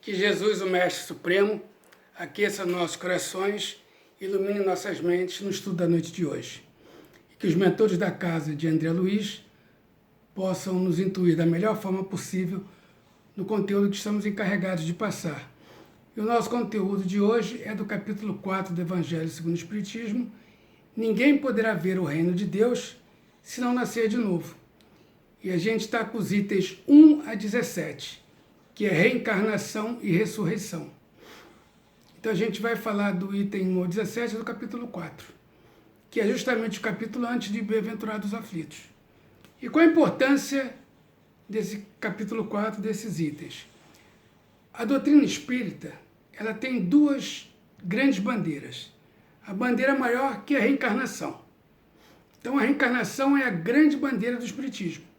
Que Jesus, o Mestre Supremo, aqueça nossos corações, ilumine nossas mentes no estudo da noite de hoje. E que os mentores da casa de André Luiz possam nos intuir da melhor forma possível no conteúdo que estamos encarregados de passar. E o nosso conteúdo de hoje é do capítulo 4 do Evangelho segundo o Espiritismo. Ninguém poderá ver o reino de Deus se não nascer de novo. E a gente está com os itens 1 a 17, que é reencarnação e ressurreição. Então a gente vai falar do item 1 ao 17 do capítulo 4, que é justamente o capítulo antes de Bem-aventurados aflitos. E qual a importância desse capítulo 4, desses itens? A doutrina espírita, ela tem duas grandes bandeiras. A bandeira maior, que é a reencarnação. Então a reencarnação é a grande bandeira do espiritismo.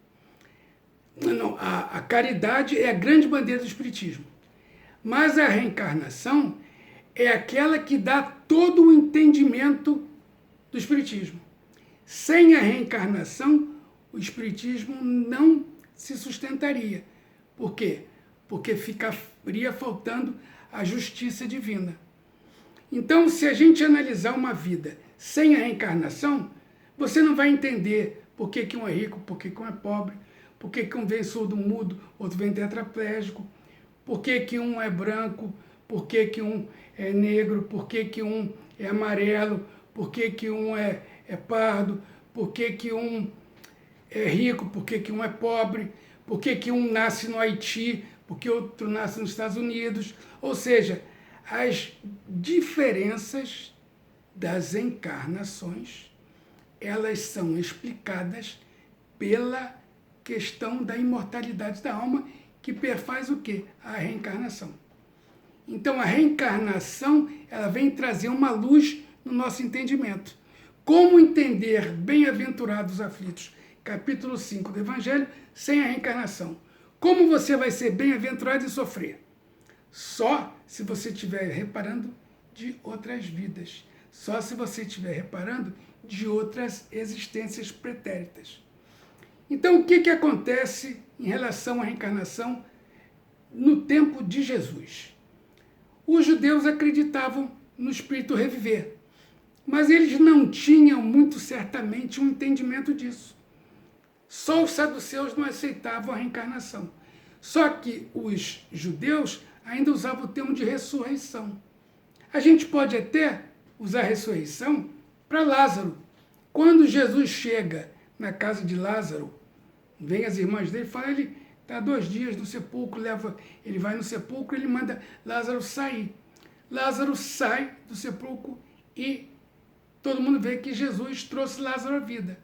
Não, a caridade é a grande bandeira do espiritismo. Mas a reencarnação é aquela que dá todo o entendimento do espiritismo. Sem a reencarnação, o espiritismo não se sustentaria. Por quê? Porque ficaria faltando a justiça divina. Então, se a gente analisar uma vida sem a reencarnação, você não vai entender por que um é rico, por que um é pobre, por que um vem surdo mudo, outro vem tetraplégico, por que um é branco, por que um é negro, por que um é amarelo, por que um é pardo, por que um é rico, por que um é pobre, por que um nasce no Haiti, por que outro nasce nos Estados Unidos. Ou seja, as diferenças das encarnações, elas são explicadas pela questão da imortalidade da alma, que perfaz o quê? A reencarnação. Então a reencarnação, ela vem trazer uma luz no nosso entendimento. Como entender Bem-aventurados aflitos, capítulo 5 do Evangelho, sem a reencarnação? Como você vai ser bem-aventurado e sofrer? Só se você estiver reparando de outras vidas. Só se você estiver reparando de outras existências pretéritas. Então, o que acontece em relação à reencarnação no tempo de Jesus? Os judeus acreditavam no espírito reviver, mas eles não tinham muito certamente um entendimento disso. Só os saduceus não aceitavam a reencarnação. Só que os judeus ainda usavam o termo de ressurreição. A gente pode até usar ressurreição para Lázaro. Quando Jesus chega na casa de Lázaro, vem as irmãs dele, fala, ele está 2 dias no sepulcro, ele vai no sepulcro, ele manda Lázaro sair. Lázaro sai do sepulcro e todo mundo vê que Jesus trouxe Lázaro à vida.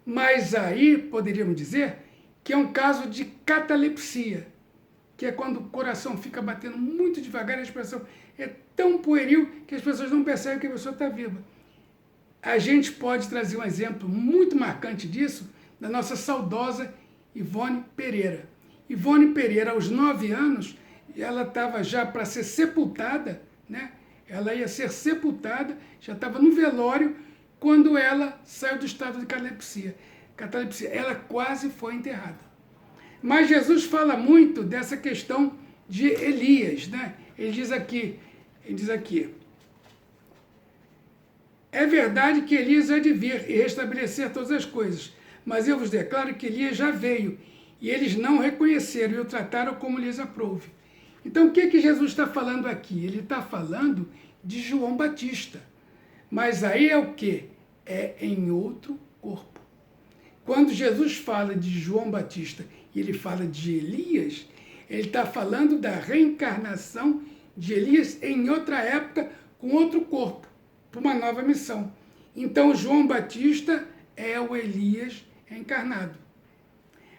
Mas aí poderíamos dizer que é um caso de catalepsia, que é quando o coração fica batendo muito devagar, a expressão é tão pueril que as pessoas não percebem que a pessoa está viva. A gente pode trazer um exemplo muito marcante disso, da nossa saudosa Ivone Pereira. Ivone Pereira, aos 9 anos, ela estava já para ser sepultada, né? Ela ia ser sepultada, já estava no velório, quando ela saiu do estado de catalepsia. Ela quase foi enterrada. Mas Jesus fala muito dessa questão de Elias, né? Ele diz aqui, é verdade que Elias há de vir e restabelecer todas as coisas, mas eu vos declaro que Elias já veio, e eles não reconheceram e o trataram como lhes aprouve. Então o que Jesus está falando aqui? Ele está falando de João Batista. Mas aí é o quê? É em outro corpo. Quando Jesus fala de João Batista e ele fala de Elias, ele está falando da reencarnação de Elias em outra época, com outro corpo, para uma nova missão. Então João Batista é o Elias reencarnado.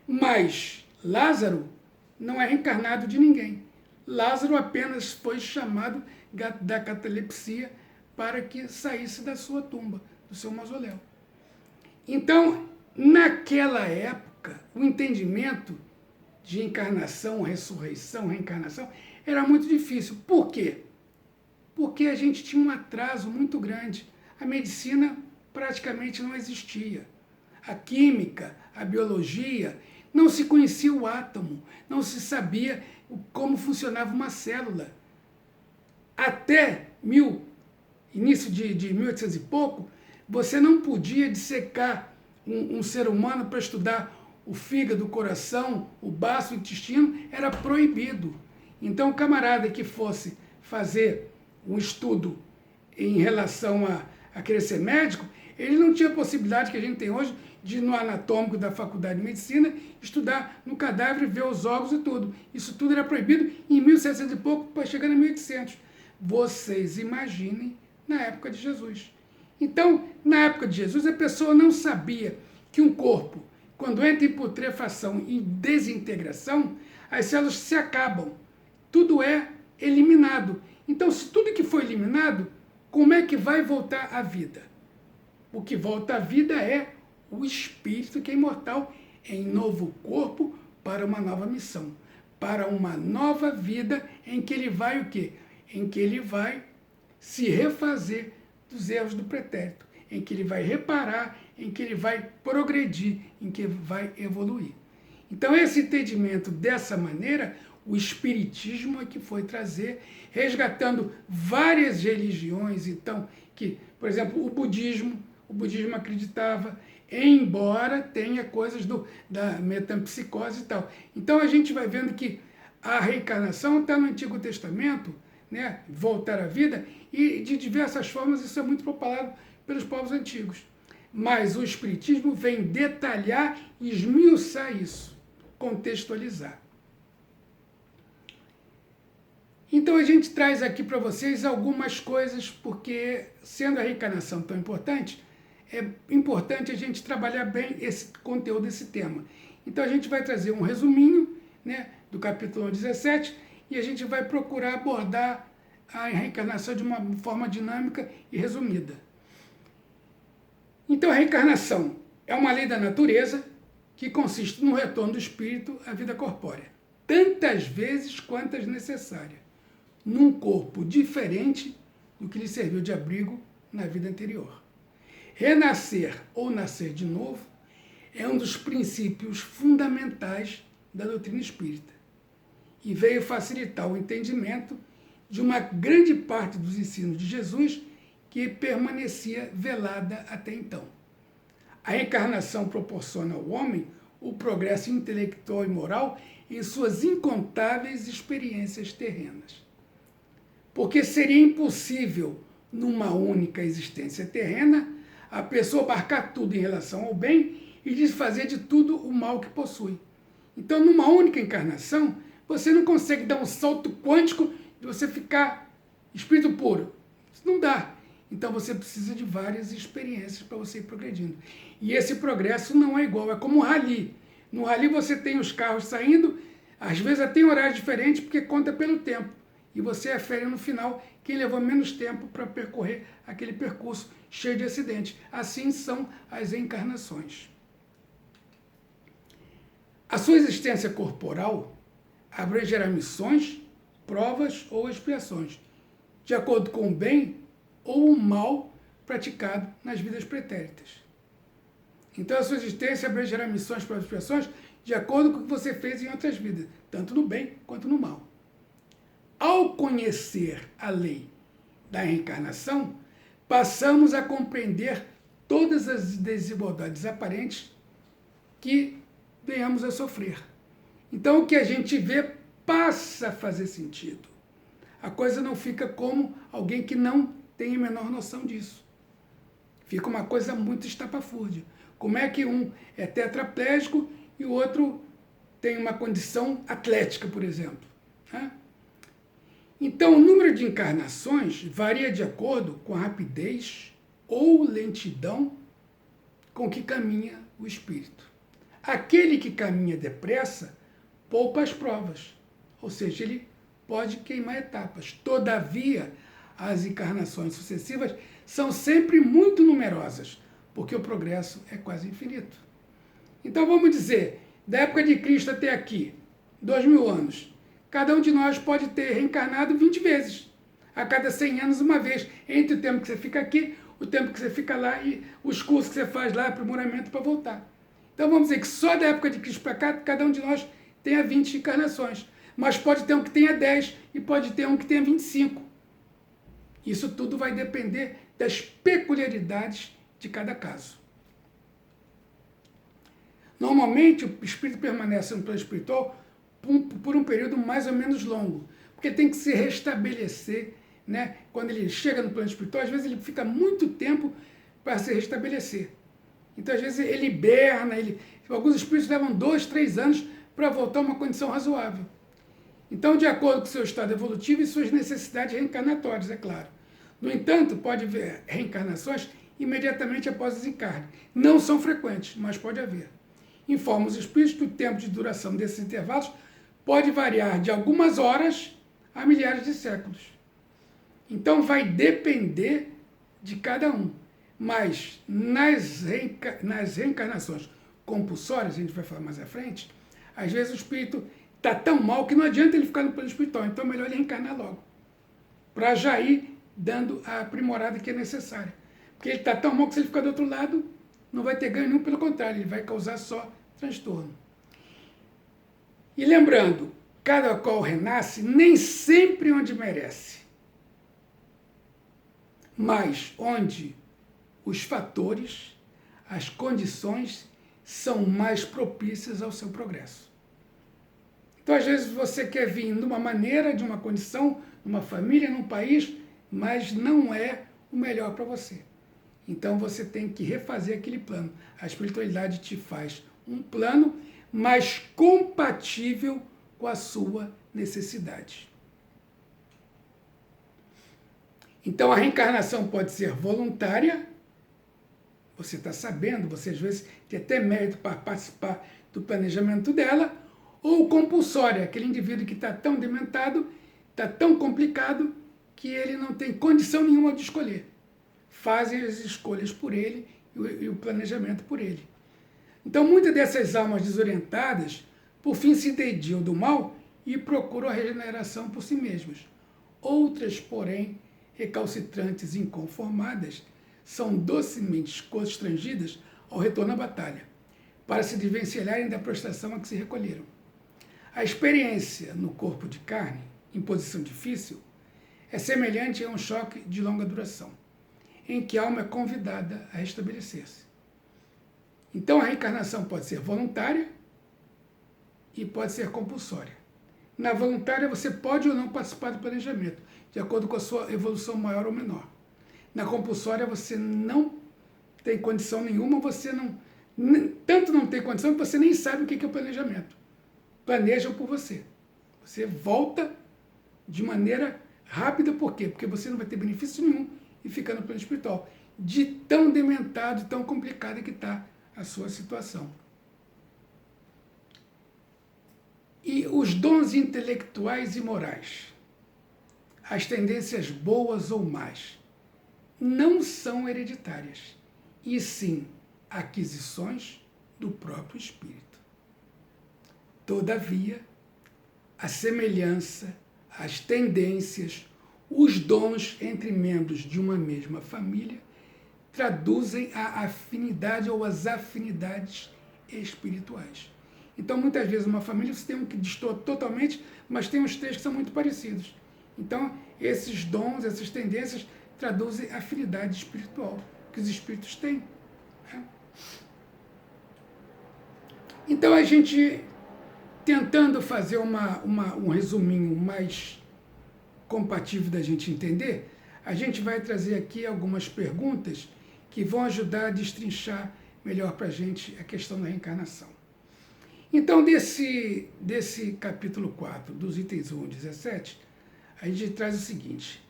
Mas Lázaro não é reencarnado de ninguém. Lázaro apenas foi chamado da catalepsia para que saísse da sua tumba, do seu mausoléu. Então, naquela época, o entendimento de encarnação, ressurreição, reencarnação, era muito difícil. Por quê? Porque a gente tinha um atraso muito grande. A medicina praticamente não existia. A química, a biologia. Não se conhecia o átomo, não se sabia como funcionava uma célula. Até início de 1800 e pouco, você não podia dissecar um ser humano para estudar o fígado, o coração, o baço, o intestino, era proibido. Então, o camarada que fosse fazer um estudo em relação a querer ser médico, ele não tinha a possibilidade que a gente tem hoje de ir no anatômico da faculdade de medicina, estudar no cadáver, ver os órgãos e tudo. Isso tudo era proibido em 1700 e pouco, para chegar em 1800. Vocês imaginem na época de Jesus. Então, na época de Jesus, a pessoa não sabia que um corpo, quando entra em putrefação e desintegração, as células se acabam. Tudo é eliminado. Então, se tudo que foi eliminado, como é que vai voltar à vida? O que volta à vida é o espírito que é imortal em novo corpo para uma nova missão, para uma nova vida em que ele vai o quê? Em que ele vai se refazer dos erros do pretérito, em que ele vai reparar, em que ele vai progredir, em que vai evoluir. Então, esse entendimento dessa maneira, o Espiritismo é que foi trazer, resgatando várias religiões, então, que, por exemplo, o budismo acreditava, embora tenha coisas da metempsicose e tal. Então, a gente vai vendo que a reencarnação está no Antigo Testamento, né, voltar à vida, e de diversas formas isso é muito propalado pelos povos antigos. Mas o Espiritismo vem detalhar e esmiuçar isso, contextualizar. Então a gente traz aqui para vocês algumas coisas, porque sendo a reencarnação tão importante, é importante a gente trabalhar bem esse conteúdo, esse tema. Então a gente vai trazer um resuminho, né, do capítulo 17, e a gente vai procurar abordar a reencarnação de uma forma dinâmica e resumida. Então, a reencarnação é uma lei da natureza que consiste no retorno do espírito à vida corpórea, tantas vezes quantas necessária, num corpo diferente do que lhe serviu de abrigo na vida anterior. Renascer ou nascer de novo é um dos princípios fundamentais da doutrina espírita e veio facilitar o entendimento de uma grande parte dos ensinos de Jesus que permanecia velada até então. A reencarnação proporciona ao homem o progresso intelectual e moral em suas incontáveis experiências terrenas. Porque seria impossível, numa única existência terrena, a pessoa abarcar tudo em relação ao bem e desfazer de tudo o mal que possui. Então, numa única encarnação, você não consegue dar um salto quântico de você ficar espírito puro. Isso não dá. Então você precisa de várias experiências para você ir progredindo. E esse progresso não é igual, é como um rally. No rally você tem os carros saindo, às vezes até em horários diferentes, porque conta pelo tempo. E você afere no final quem levou menos tempo para percorrer aquele percurso cheio de acidentes. Assim são as encarnações. A sua existência corporal abrangerá missões, provas ou expiações, de acordo com o bem ou o mal praticado nas vidas pretéritas. Então, a sua existência abrangerá missões, provas e expiações de acordo com o que você fez em outras vidas, tanto no bem quanto no mal. Ao conhecer a lei da reencarnação, passamos a compreender todas as desigualdades aparentes que venhamos a sofrer. Então, o que a gente vê passa a fazer sentido. A coisa não fica como alguém que não tem a menor noção disso. Fica uma coisa muito estapafúrdia. Como é que um é tetraplégico e o outro tem uma condição atlética, por exemplo? Então, o número de encarnações varia de acordo com a rapidez ou lentidão com que caminha o espírito. Aquele que caminha depressa poupa as provas, ou seja, ele pode queimar etapas. Todavia, as encarnações sucessivas são sempre muito numerosas, porque o progresso é quase infinito. Então, vamos dizer, da época de Cristo até aqui, 2000 anos, cada um de nós pode ter reencarnado 20 vezes, a cada 100 anos uma vez, entre o tempo que você fica aqui, o tempo que você fica lá e os cursos que você faz lá, aprimoramento para voltar. Então vamos dizer que só da época de Cristo para cá, cada um de nós tenha 20 encarnações. Mas pode ter um que tenha 10 e pode ter um que tenha 25. Isso tudo vai depender das peculiaridades de cada caso. Normalmente, o espírito permanece no plano espiritual por um período mais ou menos longo, porque tem que se restabelecer, né? Quando ele chega no plano espiritual, às vezes ele fica muito tempo para se restabelecer. Então, às vezes, ele hiberna, alguns espíritos levam 2, 3 anos para voltar a uma condição razoável. Então, de acordo com o seu estado evolutivo e suas necessidades reencarnatórias, é claro. No entanto, pode haver reencarnações imediatamente após o desencarne. Não são frequentes, mas pode haver. Informa os espíritos que o tempo de duração desses intervalos pode variar de algumas horas a milhares de séculos. Então, vai depender de cada um. Mas nas reencarnações compulsórias, a gente vai falar mais à frente, às vezes o espírito está tão mal que não adianta ele ficar no plano espiritual. Então é melhor ele reencarnar logo, para já ir dando a aprimorada que é necessária. Porque ele está tão mal que se ele ficar do outro lado, não vai ter ganho nenhum, pelo contrário, ele vai causar só transtorno. E lembrando, cada qual renasce nem sempre onde merece, mas onde os fatores, as condições são mais propícias ao seu progresso. Então, às vezes, você quer vir de uma maneira, de uma condição, numa família, num país, mas não é o melhor para você. Então, você tem que refazer aquele plano. A espiritualidade te faz um plano mais compatível com a sua necessidade. Então, a reencarnação pode ser voluntária. Você está sabendo, você às vezes tem até mérito para participar do planejamento dela, ou compulsória, aquele indivíduo que está tão dementado, está tão complicado, que ele não tem condição nenhuma de escolher. Fazem as escolhas por ele e o planejamento por ele. Então, muitas dessas almas desorientadas, por fim, se entediam do mal e procuram a regeneração por si mesmas. Outras, porém, recalcitrantes e inconformadas, são docemente constrangidas ao retorno à batalha, para se desvencilharem da prostração a que se recolheram. A experiência no corpo de carne, em posição difícil, é semelhante a um choque de longa duração, em que a alma é convidada a restabelecer-se. Então, a reencarnação pode ser voluntária e pode ser compulsória. Na voluntária, você pode ou não participar do planejamento, de acordo com a sua evolução maior ou menor. Na compulsória, você não tem condição nenhuma, você não... Tanto não tem condição que você nem sabe o que é o planejamento. Planejam por você. Você volta de maneira rápida, por quê? Porque você não vai ter benefício nenhum e fica no plano espiritual. De tão dementado, tão complicada que está a sua situação. E os dons intelectuais e morais, as tendências boas ou más, não são hereditárias, e sim aquisições do próprio espírito. Todavia, a semelhança, as tendências, os dons entre membros de uma mesma família traduzem a afinidade ou as afinidades espirituais. Então, muitas vezes, uma família você tem um que destoa totalmente, mas tem uns três que são muito parecidos. Então, esses dons, essas tendências traduzem a afinidade espiritual que os espíritos têm. Né? Então, a gente, tentando fazer um resuminho mais compatível da gente entender, a gente vai trazer aqui algumas perguntas que vão ajudar a destrinchar melhor para a gente a questão da reencarnação. Então, desse capítulo 4, dos itens 1 a 17, a gente traz o seguinte: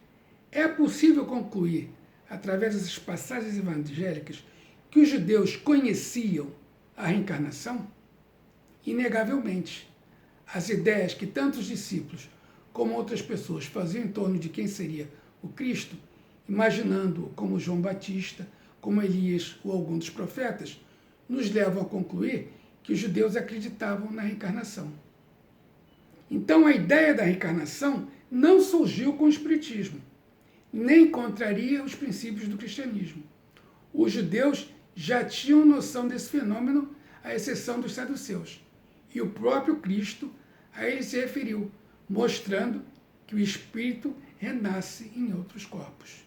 é possível concluir, através dessas passagens evangélicas, que os judeus conheciam a reencarnação? Inegavelmente. As ideias que tanto os discípulos como outras pessoas faziam em torno de quem seria o Cristo, imaginando-o como João Batista, como Elias ou algum dos profetas, nos levam a concluir que os judeus acreditavam na reencarnação. Então, a ideia da reencarnação não surgiu com o Espiritismo, nem contraria os princípios do cristianismo. Os judeus já tinham noção desse fenômeno à exceção dos saduceus. E o próprio Cristo a ele se referiu, mostrando que o espírito renasce em outros corpos,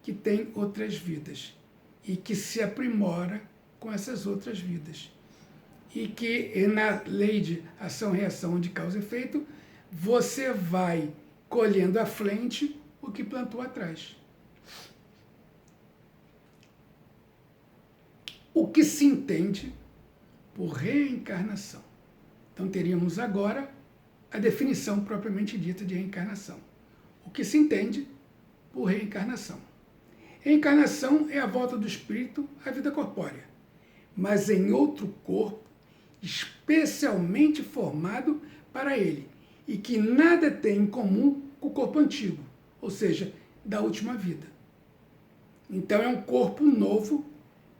que tem outras vidas e que se aprimora com essas outras vidas. E que na lei de ação-reação de causa e efeito, você vai colhendo à frente o que plantou atrás. O que se entende por reencarnação? Então teríamos agora a definição propriamente dita de reencarnação. O que se entende por reencarnação? Reencarnação é a volta do espírito à vida corpórea, mas em outro corpo especialmente formado para ele e que nada tem em comum com o corpo antigo, ou seja, da última vida. Então é um corpo novo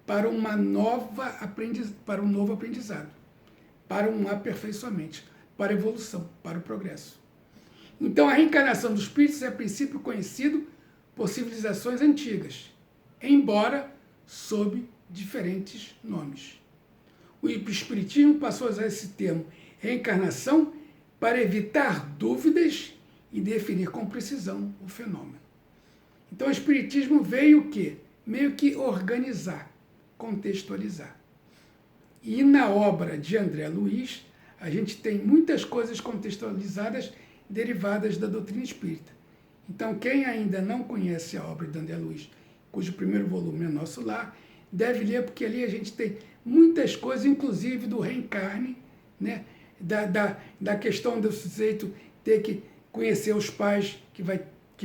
para um novo aprendizado, para um aperfeiçoamento, para a evolução, para o progresso. Então a reencarnação dos espíritos é a princípio conhecido por civilizações antigas, embora sob diferentes nomes. O Espiritismo passou a usar esse termo reencarnação para evitar dúvidas e definir com precisão o fenômeno. Então o Espiritismo veio o quê? Meio que organizar, contextualizar. E na obra de André Luiz, a gente tem muitas coisas contextualizadas derivadas da doutrina espírita. Então, quem ainda não conhece a obra de André Luiz, cujo primeiro volume é Nosso Lar, deve ler, porque ali a gente tem muitas coisas, inclusive do reencarne, né? da questão do sujeito ter que conhecer os pais que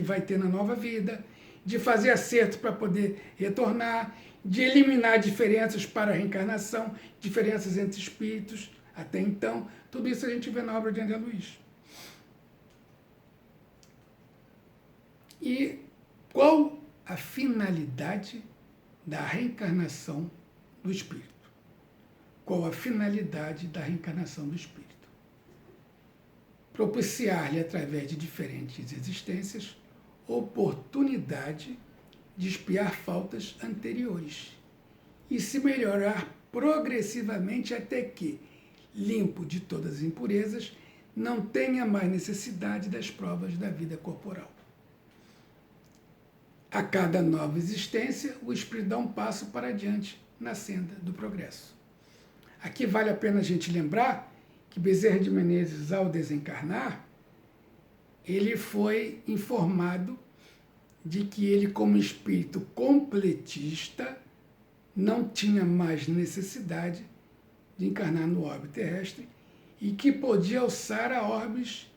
vai ter na nova vida, de fazer acerto para poder retornar, de eliminar diferenças para a reencarnação, diferenças entre espíritos, até então. Tudo isso a gente vê na obra de André Luiz. E qual a finalidade da reencarnação do espírito? Qual a finalidade da reencarnação do espírito? Propiciar-lhe, através de diferentes existências, oportunidade de expiar faltas anteriores e se melhorar progressivamente até que, limpo de todas as impurezas, não tenha mais necessidade das provas da vida corporal. A cada nova existência, o espírito dá um passo para adiante na senda do progresso. Aqui vale a pena a gente lembrar que Bezerra de Menezes, ao desencarnar, ele foi informado de que ele, como espírito completista, não tinha mais necessidade de encarnar no orbe terrestre e que podia alçar a orbes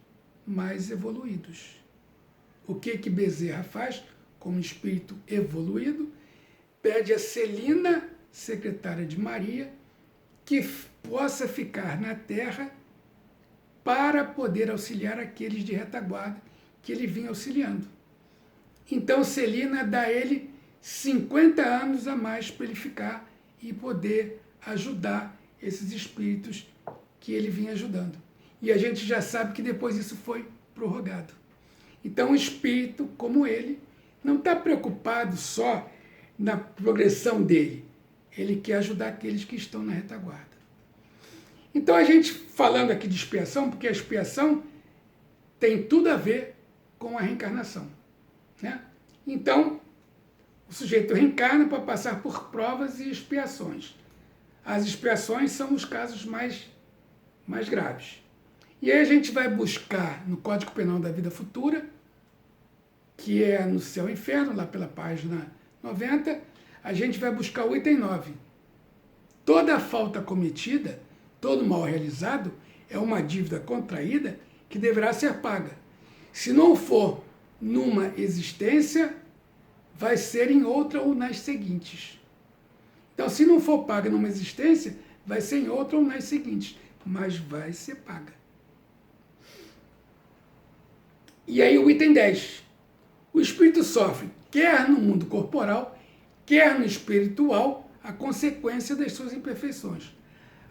mais evoluídos. O que Bezerra faz, como espírito evoluído? Pede a Celina, secretária de Maria, que possa ficar na Terra para poder auxiliar aqueles de retaguarda que ele vinha auxiliando. Então Celina dá a ele 50 anos a mais para ele ficar e poder ajudar esses espíritos que ele vinha ajudando. E a gente já sabe que depois isso foi prorrogado. Então um espírito como ele não está preocupado só na progressão dele. Ele quer ajudar aqueles que estão na retaguarda. Então a gente falando aqui de expiação, porque a expiação tem tudo a ver com a reencarnação, né? Então, o sujeito reencarna para passar por provas e expiações. As expiações são os casos mais graves. E aí a gente vai buscar no Código Penal da Vida Futura, que é no Céu e Inferno, lá pela página 90, a gente vai buscar o item 9. Toda falta cometida, todo mal realizado, é uma dívida contraída que deverá ser paga. Se não for numa existência, vai ser em outra ou nas seguintes. Então, se não for paga numa existência, vai ser em outra ou nas seguintes, mas vai ser paga. E aí o item 10. O espírito sofre, quer no mundo corporal, quer no espiritual, a consequência das suas imperfeições.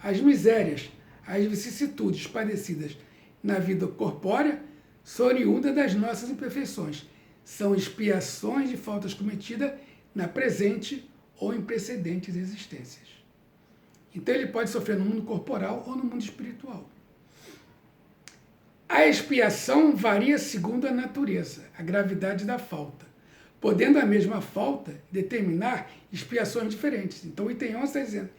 As misérias, as vicissitudes padecidas na vida corpórea são oriundas das nossas imperfeições. São expiações de faltas cometidas na presente ou em precedentes existências. Então ele pode sofrer no mundo corporal ou no mundo espiritual. A expiação varia segundo a natureza, a gravidade da falta, podendo a mesma falta determinar expiações diferentes. Então o item 11 está dizendo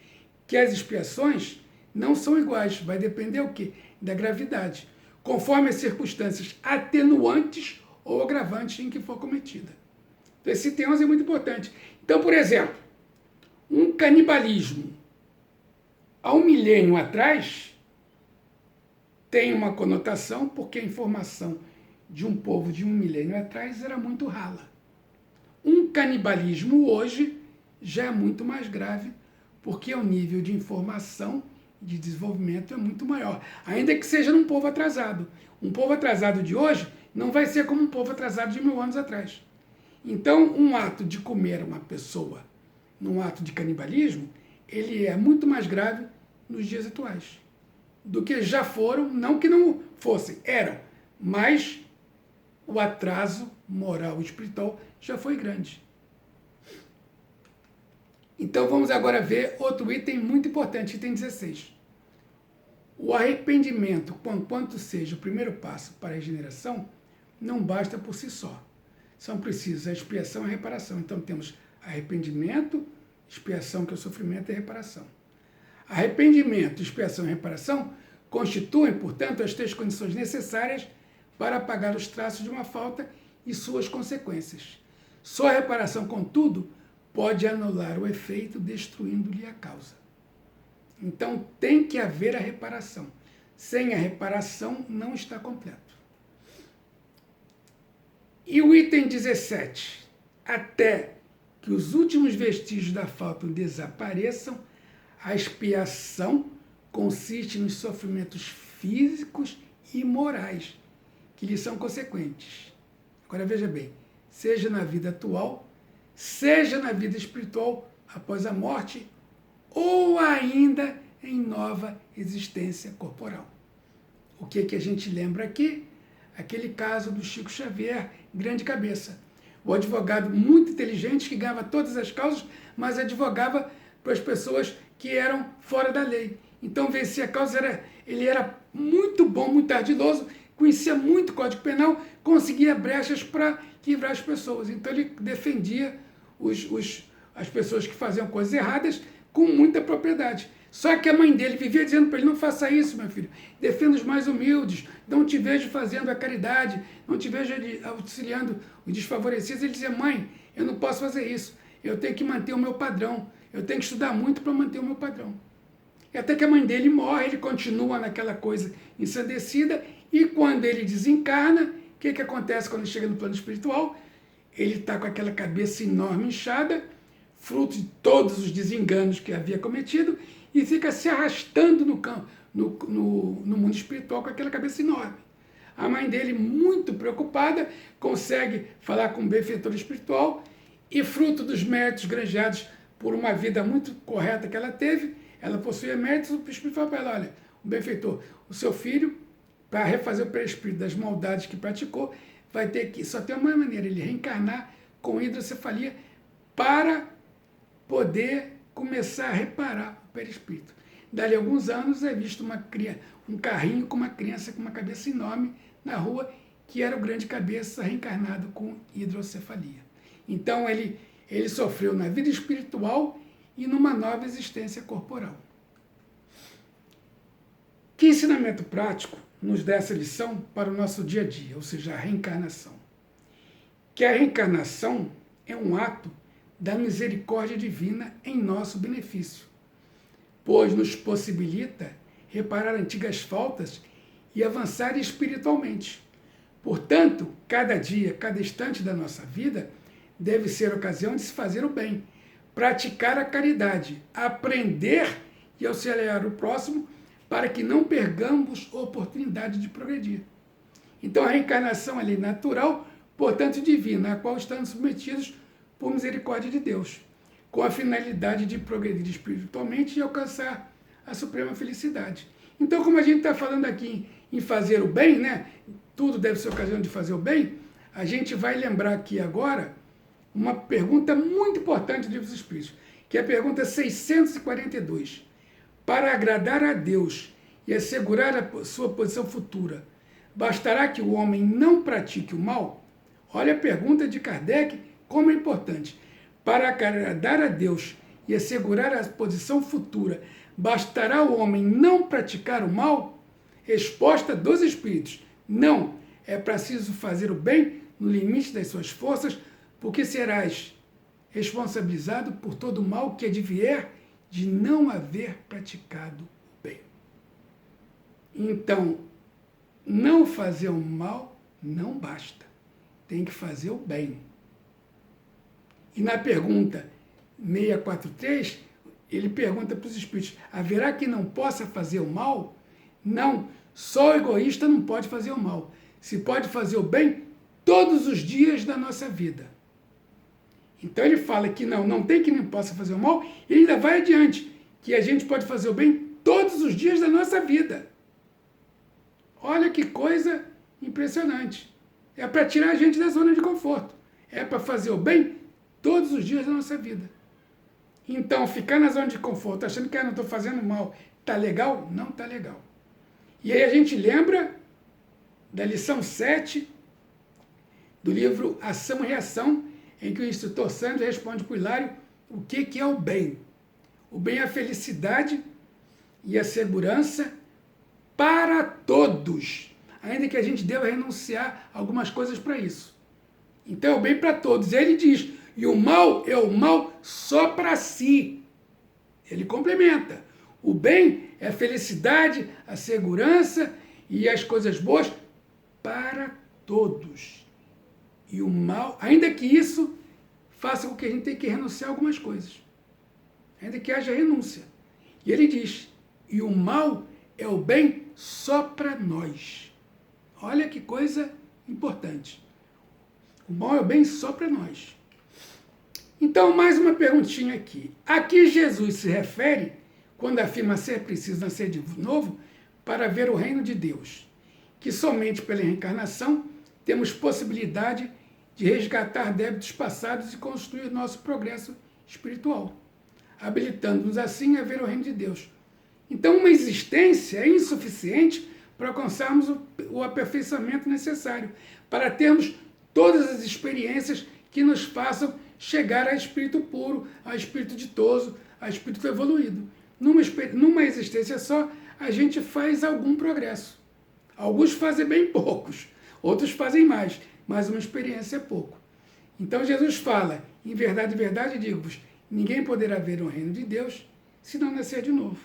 que as expiações não são iguais, vai depender o quê? Da gravidade, conforme as circunstâncias atenuantes ou agravantes em que for cometida. Então esse item 11 é muito importante. Então, por exemplo, um canibalismo há 1 milênio atrás tem uma conotação porque a informação de um povo de 1 milênio atrás era muito rala. Um canibalismo hoje já é muito mais grave porque o nível de informação e de desenvolvimento é muito maior, ainda que seja num povo atrasado. Um povo atrasado de hoje não vai ser como um povo atrasado de 1000 anos atrás. Então, um ato de comer uma pessoa num ato de canibalismo, ele é muito mais grave nos dias atuais do que já foram, não que não fossem, eram, mas o atraso moral e espiritual já foi grande. Então vamos agora ver outro item muito importante, item 16. O arrependimento, quanto seja o primeiro passo para a regeneração, não basta por si só. São precisas a expiação e a reparação. Então temos arrependimento, expiação, que é o sofrimento, e reparação. Arrependimento, expiação e reparação constituem, portanto, as 3 condições necessárias para apagar os traços de uma falta e suas consequências. Só a reparação, contudo, pode anular o efeito, destruindo-lhe a causa. Então, tem que haver a reparação. Sem a reparação, não está completo. E o item 17. Até que os últimos vestígios da falta desapareçam, a expiação consiste nos sofrimentos físicos e morais que lhe são consequentes. Agora veja bem, seja na vida atual, seja na vida espiritual após a morte, ou ainda em nova existência corporal. O que a gente lembra aqui? Aquele caso do Chico Xavier, grande cabeça. O advogado muito inteligente que ganhava todas as causas, mas advogava para as pessoas que eram fora da lei. Então vencia a causa, ele era muito bom, muito ardiloso, conhecia muito o Código Penal, conseguia brechas para livrar as pessoas. Então ele defendia as pessoas que faziam coisas erradas com muita propriedade. Só que a mãe dele vivia dizendo para ele: não faça isso, meu filho, defenda os mais humildes, não te vejo fazendo a caridade, não te vejo auxiliando os desfavorecidos. Ele dizia: mãe, eu não posso fazer isso, eu tenho que manter o meu padrão, eu tenho que estudar muito para manter o meu padrão. E até que a mãe dele morre, ele continua naquela coisa ensandecida, e quando ele desencarna, o que acontece quando ele chega no plano espiritual? Ele está com aquela cabeça enorme, inchada, fruto de todos os desenganos que havia cometido, e fica se arrastando no mundo espiritual com aquela cabeça enorme. A mãe dele, muito preocupada, consegue falar com o benfeitor espiritual, e fruto dos méritos granjeados por uma vida muito correta que ela teve, ela possuía méritos, o espírito fala para ela: olha, o benfeitor, o seu filho, para refazer o perispírito das maldades que praticou, vai ter que, só tem uma maneira, ele reencarnar com hidrocefalia para poder começar a reparar o perispírito. Dali a alguns anos é visto um carrinho com uma criança com uma cabeça enorme na rua, que era o grande cabeça reencarnado com hidrocefalia. Então ele sofreu na vida espiritual e numa nova existência corporal. Que ensinamento prático nos dá essa lição para o nosso dia a dia, ou seja, a reencarnação? Que a reencarnação é um ato da misericórdia divina em nosso benefício, pois nos possibilita reparar antigas faltas e avançar espiritualmente. Portanto, cada dia, cada instante da nossa vida deve ser ocasião de se fazer o bem, praticar a caridade, aprender e auxiliar o próximo para que não percamos a oportunidade de progredir. Então a reencarnação é lei natural, portanto divina, a qual estamos submetidos por misericórdia de Deus, com a finalidade de progredir espiritualmente e alcançar a suprema felicidade. Então, como a gente está falando aqui em fazer o bem, né? Tudo deve ser ocasião de fazer o bem, a gente vai lembrar aqui agora uma pergunta muito importante do Livro dos Espíritos, que é a pergunta 642. para agradar a Deus e assegurar a sua posição futura, bastará que o homem não pratique o mal? Olha a pergunta de Kardec, como é importante. Para agradar a Deus e assegurar a posição futura, bastará o homem não praticar o mal? Resposta dos Espíritos: não. É preciso fazer o bem no limite das suas forças, porque serás responsabilizado por todo o mal que advier de não haver praticado o bem. Então, não fazer o mal não basta. Tem que fazer o bem. E na pergunta 643, ele pergunta para os espíritos: haverá quem não possa fazer o mal? Não, só o egoísta não pode fazer o mal. Se pode fazer o bem todos os dias da nossa vida. Então ele fala que não tem quem não possa fazer o mal, e ainda vai adiante, que a gente pode fazer o bem todos os dias da nossa vida. Olha que coisa impressionante. É para tirar a gente da zona de conforto. É para fazer o bem todos os dias da nossa vida. Então, ficar na zona de conforto, achando que não estou fazendo mal, está legal? Não está legal. E aí a gente lembra da lição 7 do livro Ação e Reação, em que o instrutor Sandro responde para o Hilário o que é o bem. O bem é a felicidade e a segurança para todos, ainda que a gente deva renunciar a algumas coisas para isso. Então é o bem para todos. Ele diz, e o mal é o mal só para si. Ele complementa. O bem é a felicidade, a segurança e as coisas boas para todos. E o mal, ainda que isso faça com que a gente tenha que renunciar a algumas coisas. Ainda que haja renúncia. E ele diz, e o mal é o bem só para nós. Olha que coisa importante. O mal é o bem só para nós. Então, mais uma perguntinha aqui. A que Jesus se refere quando afirma ser preciso nascer de novo para ver o reino de Deus? Que somente pela reencarnação temos possibilidade de resgatar débitos passados e construir nosso progresso espiritual, habilitando-nos assim a ver o reino de Deus. Então, uma existência é insuficiente para alcançarmos o aperfeiçoamento necessário, para termos todas as experiências que nos façam chegar a espírito puro, a espírito ditoso, a espírito evoluído. Numa existência só, a gente faz algum progresso. Alguns fazem bem poucos, outros fazem mais, mas uma experiência é pouco. Então Jesus fala, em verdade, digo-vos, ninguém poderá ver o reino de Deus se não nascer de novo.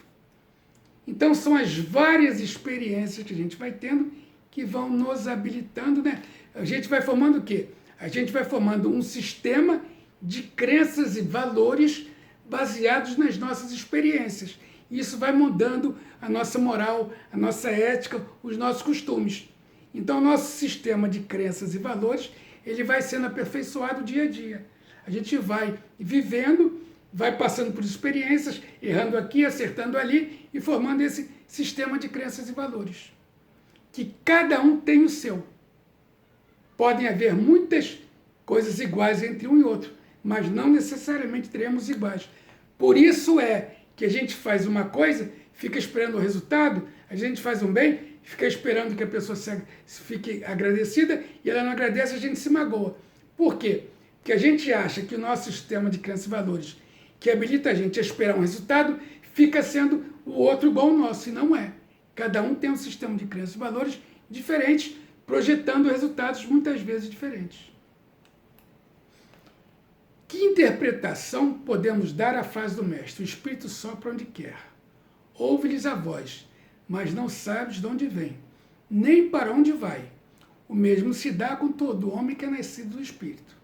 Então são as várias experiências que a gente vai tendo que vão nos habilitando, né? A gente vai formando o quê? A gente vai formando um sistema de crenças e valores baseados nas nossas experiências. Isso vai mudando a nossa moral, a nossa ética, os nossos costumes. Então, o nosso sistema de crenças e valores, ele vai sendo aperfeiçoado dia a dia. A gente vai vivendo, vai passando por experiências, errando aqui, acertando ali e formando esse sistema de crenças e valores. Que cada um tem o seu. Podem haver muitas coisas iguais entre um e outro, mas não necessariamente teremos iguais. Por isso é que a gente faz uma coisa, fica esperando o resultado, a gente faz um bem, fica esperando que a pessoa fique agradecida e ela não agradece, a gente se magoa. Por quê? Porque a gente acha que o nosso sistema de crenças e valores, que habilita a gente a esperar um resultado, fica sendo o outro igual ao nosso, e não é. Cada um tem um sistema de crenças e valores diferentes, projetando resultados muitas vezes diferentes. Que interpretação podemos dar à frase do mestre? O Espírito sopra onde quer. Ouve-lhes a voz, mas não sabes de onde vem, nem para onde vai. O mesmo se dá com todo homem que é nascido do Espírito.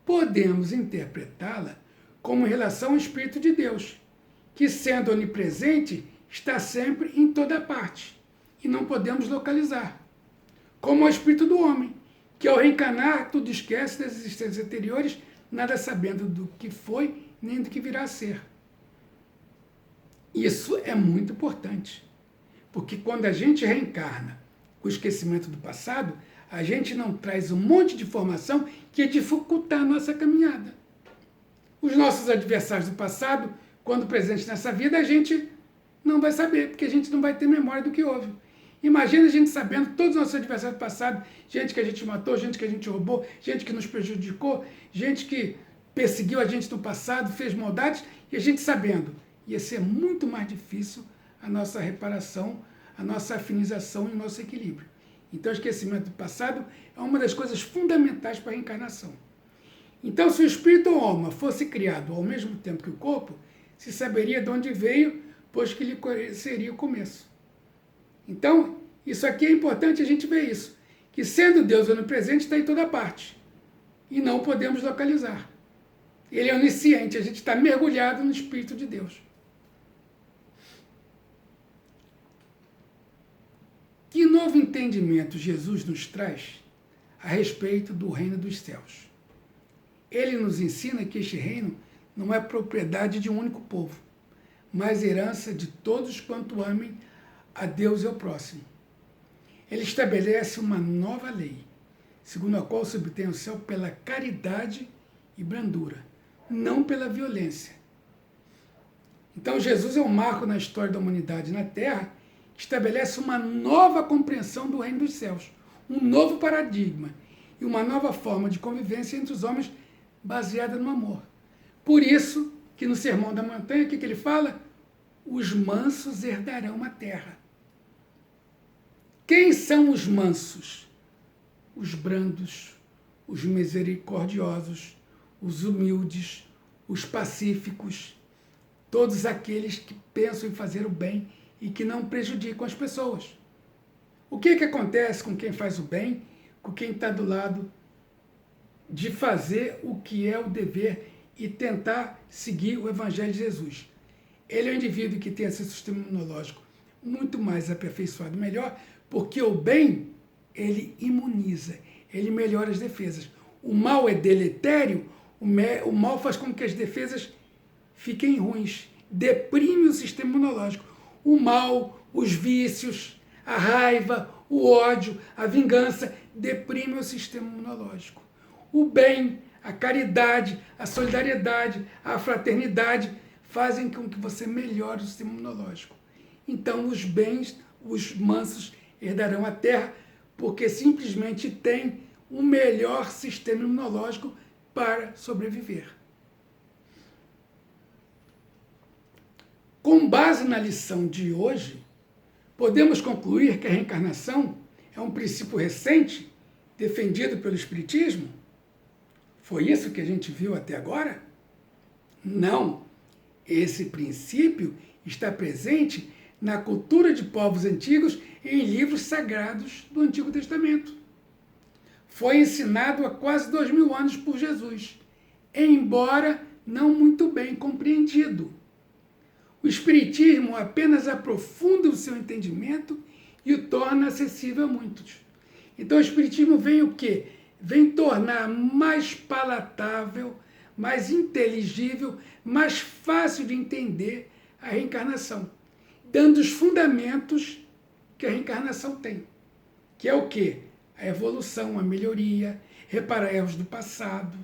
Podemos interpretá-la como em relação ao Espírito de Deus, que, sendo onipresente, está sempre em toda parte, e não podemos localizar. Como ao Espírito do homem, que ao reencarnar tudo esquece das existências anteriores, nada sabendo do que foi, nem do que virá a ser. Isso é muito importante, porque quando a gente reencarna o esquecimento do passado, a gente não traz um monte de informação que ia dificultar a nossa caminhada. Os nossos adversários do passado, quando presentes nessa vida, a gente Não vai saber, porque a gente não vai ter memória do que houve. Imagina a gente sabendo todos os nossos adversários passados, gente que a gente matou, gente que a gente roubou, gente que nos prejudicou, gente que perseguiu a gente no passado, fez maldades, e a gente sabendo. Ia ser muito mais difícil a nossa reparação, a nossa afinização e o nosso equilíbrio. Então, o esquecimento do passado é uma das coisas fundamentais para a reencarnação. Então, se o espírito ou alma fosse criado ao mesmo tempo que o corpo, se saberia de onde veio, pois que ele seria o começo. Então, isso aqui é importante a gente ver isso, que sendo Deus onipresente, está em toda parte, e não podemos localizar. Ele é onisciente, a gente está mergulhado no Espírito de Deus. Que novo entendimento Jesus nos traz a respeito do reino dos céus? Ele nos ensina que este reino não é propriedade de um único povo, mas herança de todos quanto amem a Deus e ao próximo. Ele estabelece uma nova lei, segundo a qual se obtém o céu pela caridade e brandura, não pela violência. Então Jesus é um marco na história da humanidade na Terra, que estabelece uma nova compreensão do reino dos céus, um novo paradigma e uma nova forma de convivência entre os homens baseada no amor. Por isso que no Sermão da Montanha, o que ele fala? Os mansos herdarão a terra. Quem são os mansos? Os brandos, os misericordiosos, os humildes, os pacíficos, todos aqueles que pensam em fazer o bem e que não prejudicam as pessoas. O que acontece com quem faz o bem, com quem está do lado de fazer o que é o dever e tentar seguir o Evangelho de Jesus? Ele é um indivíduo que tem esse sistema imunológico muito mais aperfeiçoado, melhor, porque o bem, ele imuniza, ele melhora as defesas. O mal é deletério, o mal faz com que as defesas fiquem ruins, deprime o sistema imunológico. O mal, os vícios, a raiva, o ódio, a vingança, deprime o sistema imunológico. O bem, a caridade, a solidariedade, a fraternidade fazem com que você melhore o sistema imunológico. Então, os bens, os mansos, herdarão a terra, porque simplesmente têm um melhor sistema imunológico para sobreviver. Com base na lição de hoje, podemos concluir que a reencarnação é um princípio recente, defendido pelo Espiritismo? Foi isso que a gente viu até agora? Não. Esse princípio está presente na cultura de povos antigos e em livros sagrados do Antigo Testamento. Foi ensinado há quase 2000 anos por Jesus, embora não muito bem compreendido. O Espiritismo apenas aprofunda o seu entendimento e o torna acessível a muitos. Então o Espiritismo vem o quê? Vem tornar mais palatável, mais inteligível, mais fácil de entender a reencarnação, dando os fundamentos que a reencarnação tem, que é o quê? A evolução, a melhoria, reparar erros do passado,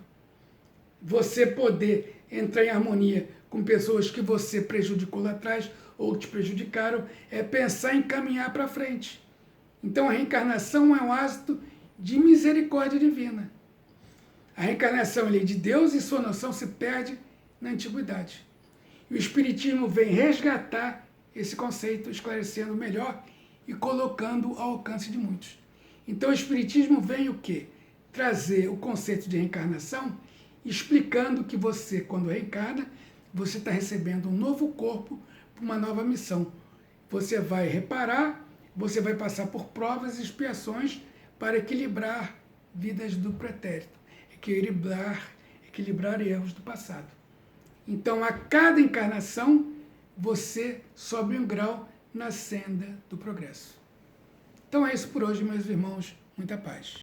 você poder entrar em harmonia com pessoas que você prejudicou lá atrás ou te prejudicaram, é pensar em caminhar para frente. Então a reencarnação é um ato de misericórdia divina. A reencarnação é lei de Deus e sua noção se perde na antiguidade. E o Espiritismo vem resgatar esse conceito, esclarecendo melhor e colocando ao alcance de muitos. Então o Espiritismo vem o quê? Trazer o conceito de reencarnação, explicando que você, quando reencarna, você está recebendo um novo corpo para uma nova missão. Você vai reparar, você vai passar por provas e expiações para equilibrar vidas do pretérito, equilibrar erros do passado. Então, a cada encarnação, você sobe um grau na senda do progresso. Então é isso por hoje, meus irmãos. Muita paz.